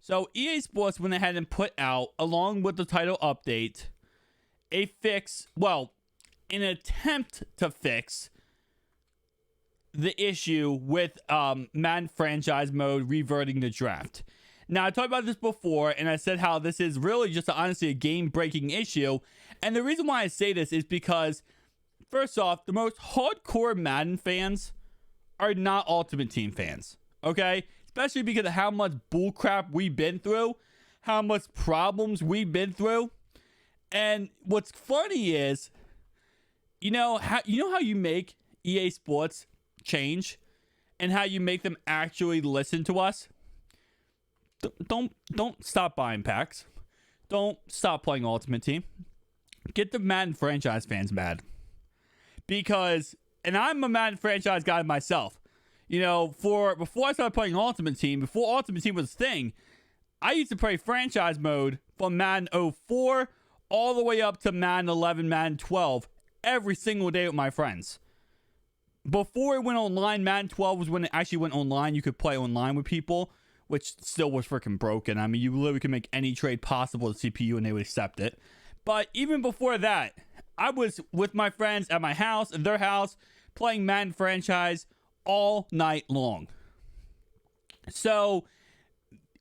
So EA Sports went ahead and put out, along with the title update, a fix, well, an attempt to fix the issue with Madden franchise mode reverting the draft. Now, I talked about this before, and I said how this is really just honestly a game-breaking issue. And the reason why I say this is because, first off, the most hardcore Madden fans are not Ultimate Team fans, okay? Especially because of how much bullcrap we've been through, how much problems we've been through. And what's funny is, you know how you make EA Sports change and how you make them actually listen to us? Don't stop buying packs. Don't stop playing Ultimate Team. Get the Madden franchise fans mad. Because, and I'm a Madden franchise guy myself. You know, before I started playing Ultimate Team, before Ultimate Team was a thing, I used to play franchise mode from Madden 04 all the way up to Madden 11, Madden 12 every single day with my friends. Before it went online, Madden 12 was when it actually went online. You could play online with people, which still was freaking broken. I mean, you literally could make any trade possible to CPU and they would accept it. But even before that, I was with my friends at my house, at their house, playing Madden franchise all night long. So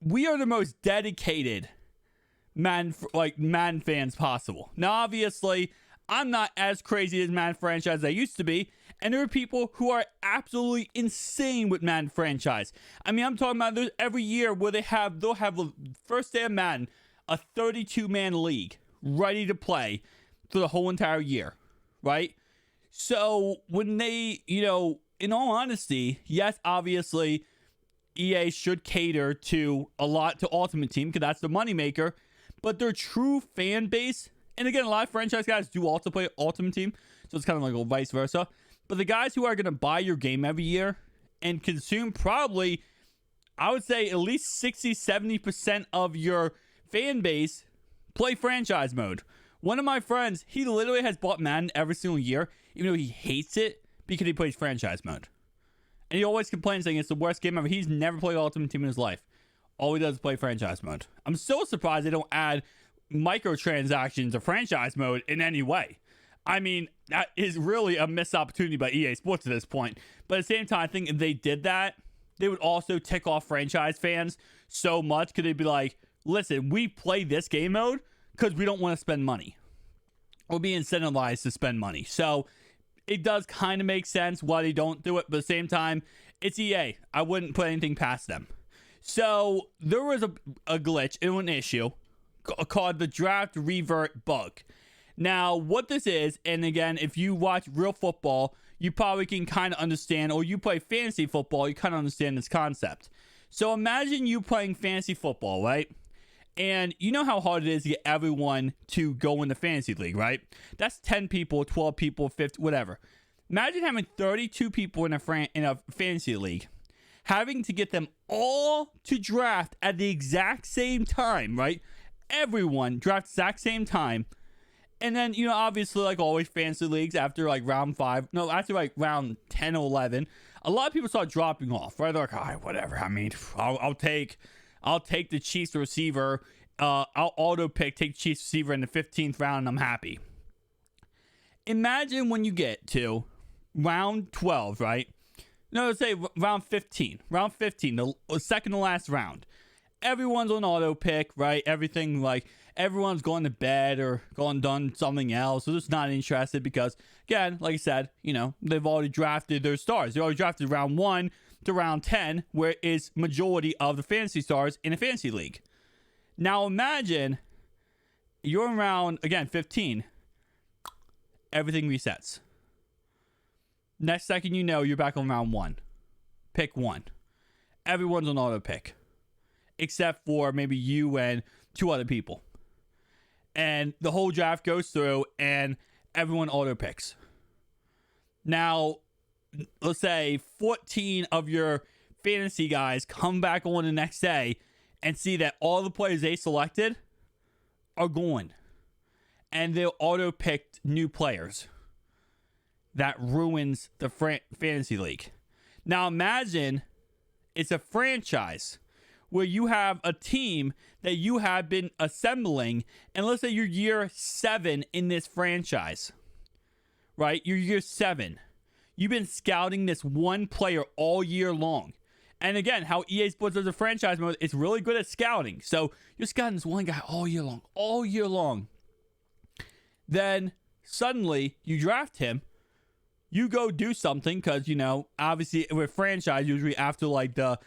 we are the most dedicated Madden fans possible. Now, obviously, I'm not as crazy as Madden franchise as I used to be, and there are people who are absolutely insane with Madden franchise. I mean, I'm talking about every year where they'll have the first day of Madden, a 32-man league ready to play for the whole entire year, right? So when they, in all honesty, yes, obviously, EA should cater to a lot to Ultimate Team because that's the moneymaker, but their true fan base, and again, a lot of franchise guys do also play Ultimate Team, so it's kind of like a vice versa. But the guys who are going to buy your game every year and consume probably, I would say, at least 60-70% of your fan base play franchise mode. One of my friends, he literally has bought Madden every single year, even though he hates it because he plays franchise mode. And he always complains saying it's the worst game ever. He's never played Ultimate Team in his life. All he does is play franchise mode. I'm so surprised they don't add microtransactions or franchise mode in any way. I mean, that is really a missed opportunity by EA Sports at this point. But at the same time, I think if they did that, they would also tick off franchise fans so much because they'd be like, listen, we play this game mode because we don't want to spend money or be incentivized to spend money. So it does kind of make sense why they don't do it. But at the same time, it's EA. I wouldn't put anything past them. So there was a glitch in an issue called the draft revert bug. Now, what this is, and again, if you watch real football, you probably can kind of understand, or you play fantasy football, you kind of understand this concept. So imagine you playing fantasy football, right? And you know how hard it is to get everyone to go in the fantasy league, right? That's 10 people, 12 people, 50, whatever. Imagine having 32 people in a fantasy league, having to get them all to draft at the exact same time, right? Everyone draft exact same time. And then, obviously, like always, fantasy leagues, after like round 10 or 11, a lot of people start dropping off, right? They're like, all right, whatever. I mean, I'll take the Chiefs receiver. I'll auto take Chiefs receiver in the 15th round, and I'm happy. Imagine when you get to round 12, right? No, let's say round 15. Round 15, the second to last round. Everyone's on auto pick, right? Everyone's going to bed or done something else. So they're just not interested because, again, like I said, they've already drafted their stars. They already drafted round 1 to round 10, where is majority of the fantasy stars in a fantasy league. Now imagine you're in round, again, 15. Everything resets. Next second you're back on round 1. Pick 1. Everyone's on auto pick. Except for maybe you and 2 other people. And the whole draft goes through and everyone auto picks. Now, let's say 14 of your fantasy guys come back on the next day and see that all the players they selected are gone. And they'll auto pick new players. That ruins the fantasy league. Now imagine it's a franchise where you have a team that you have been assembling, and let's say you're year 7 in this franchise, right? You're year 7. You've been scouting this one player all year long. And again, how EA Sports does a franchise mode, it's really good at scouting. So you're scouting this one guy all year long. Then suddenly you draft him. You go do something because, obviously with franchise, usually after like the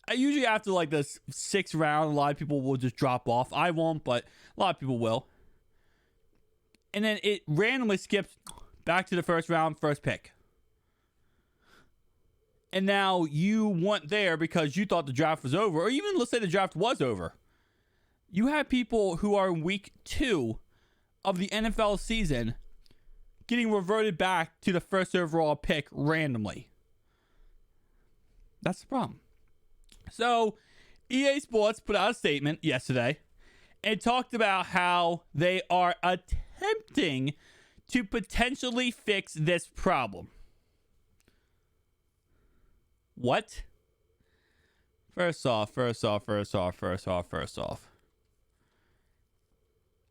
6th round, a lot of people will just drop off. I won't, but a lot of people will. And then it randomly skips back to the first round, first pick. And now you weren't there because you thought the draft was over, or even let's say the draft was over. You have people who are in week 2 of the NFL season getting reverted back to the first overall pick randomly. That's the problem. So, EA Sports put out a statement yesterday and talked about how they are attempting to potentially fix this problem. What? First off.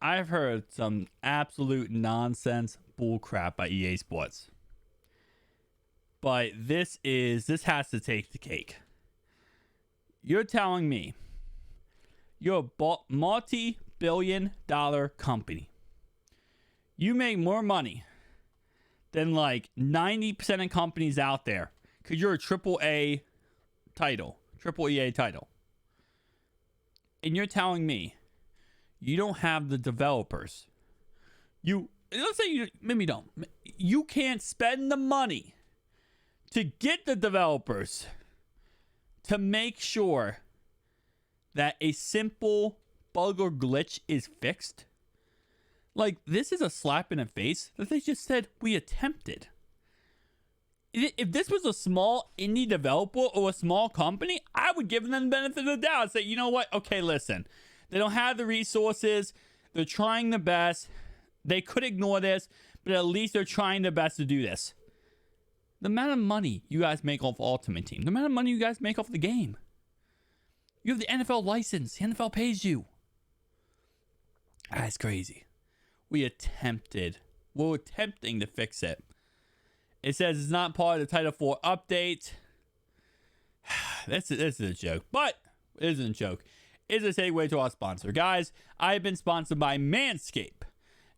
I've heard some absolute nonsense bullcrap by EA Sports. But this has to take the cake. You're telling me you're a multi-billion-dollar company. You make more money than like 90% of companies out there because you're a triple EA title. And you're telling me you don't have the developers. Let's say you maybe don't. You can't spend the money to get the developers to make sure that a simple bug or glitch is fixed. Like, this is a slap in the face that they just said we attempted. If this was a small indie developer or a small company, I would give them the benefit of the doubt and say, you know what? Okay, listen. They don't have the resources. They're trying their best. They could ignore this, but at least they're trying their best to do this. The amount of money you guys make off Ultimate Team, the amount of money you guys make off the game. You have the NFL license. The NFL pays you. That's crazy. We're attempting to fix it. It says it's not part of the Title 4 update. This is a joke, but it isn't a joke. It's a segue to our sponsor. Guys, I've been sponsored by Manscaped.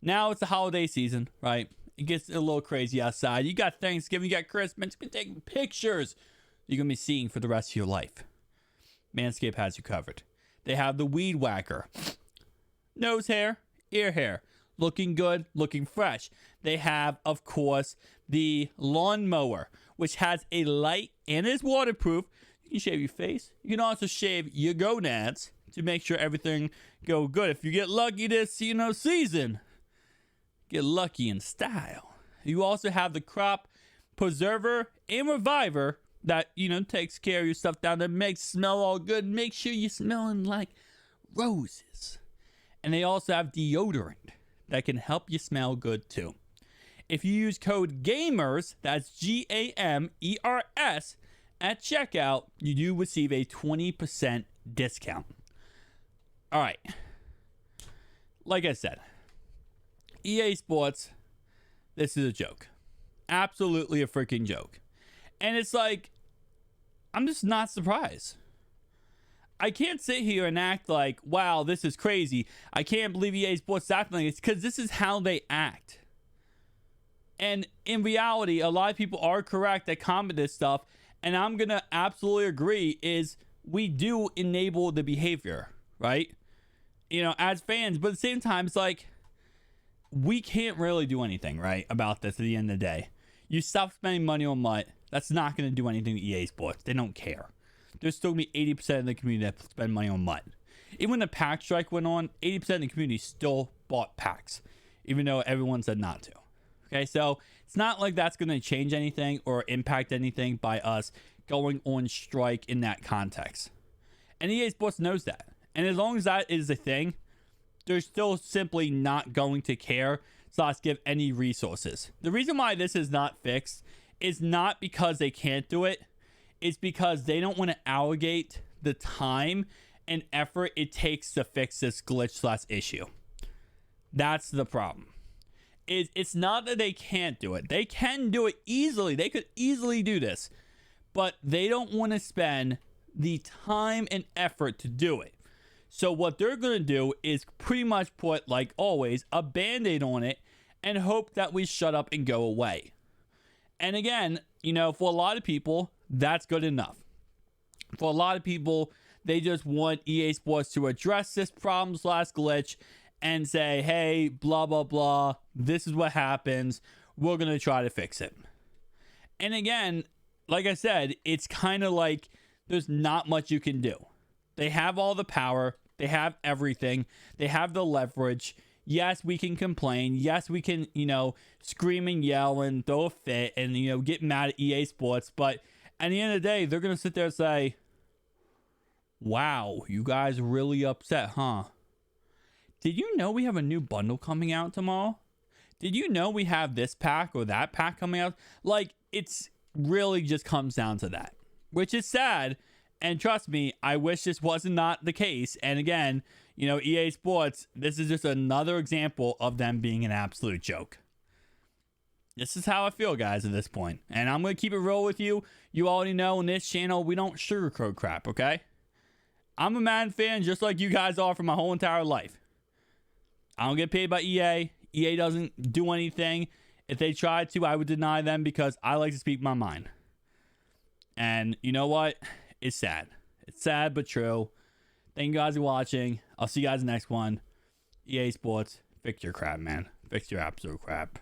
Now it's the holiday season, right? It gets a little crazy outside. You got Thanksgiving, you got Christmas. You're taking pictures you're going to be seeing for the rest of your life. Manscaped has you covered. They have the Weed Whacker. Nose hair, ear hair. Looking good, looking fresh. They have, of course, the Lawn Mower, which has a light and is waterproof. You can shave your face. You can also shave your gonads to make sure everything go good. If you get lucky this, season, get lucky in style. You also have the Crop Preserver and Reviver that, takes care of your stuff down there, makes it smell all good, make sure you're smelling like roses. And they also have deodorant that can help you smell good too. If you use code GAMERS, that's GAMERS, at checkout, you do receive a 20% discount. All right. Like I said, EA Sports, this is a joke. Absolutely a freaking joke. And it's like, I'm just not surprised. I can't sit here and act like, wow, this is crazy. I can't believe EA Sports acting like this, because this is how they act. And in reality, a lot of people are correct that comment this stuff, and I'm going to absolutely agree, is we do enable the behavior, right? As fans, but at the same time, it's like, we can't really do anything, right, about this at the end of the day. You stop spending money on MUT, that's not going to do anything to EA Sports. They don't care. There's still going to be 80% of the community that spend money on MUT. Even when the pack strike went on, 80% of the community still bought packs, even though everyone said not to. Okay, so it's not like that's going to change anything or impact anything by us going on strike in that context. And EA Sports knows that. And as long as that is a thing, they're still simply not going to care / give any resources. The reason why this is not fixed is not because they can't do it. It's because they don't want to allocate the time and effort it takes to fix this glitch / issue. That's the problem. It's not that they can't do it. They can do it easily. They could easily do this. But they don't want to spend the time and effort to do it. So what they're going to do is pretty much put, like always, a Band-Aid on it and hope that we shut up and go away. And again, for a lot of people, that's good enough. For a lot of people, they just want EA Sports to address this problem / glitch and say, hey, blah, blah, blah, this is what happens. We're going to try to fix it. And again, like I said, it's kind of like there's not much you can do. They have all the power. They have everything. They have the leverage. Yes, we can complain. Yes, we can, scream and yell and throw a fit and, get mad at EA Sports. But at the end of the day, they're going to sit there and say, wow, you guys really upset, huh? Did you know we have a new bundle coming out tomorrow? Did you know we have this pack or that pack coming out? Like, it's really just comes down to that, which is sad. And trust me, I wish this wasn't not the case. And again, EA Sports, this is just another example of them being an absolute joke. This is how I feel, guys, at this point. And I'm going to keep it real with you. You already know on this channel, we don't sugarcoat crap, okay? I'm a Madden fan just like you guys are for my whole entire life. I don't get paid by EA. EA doesn't do anything. If they tried to, I would deny them because I like to speak my mind. And you know what? It's sad. It's sad but true. Thank you guys for watching. I'll see you guys in the next one. EA Sports, fix your crap, man. Fix your absolute crap.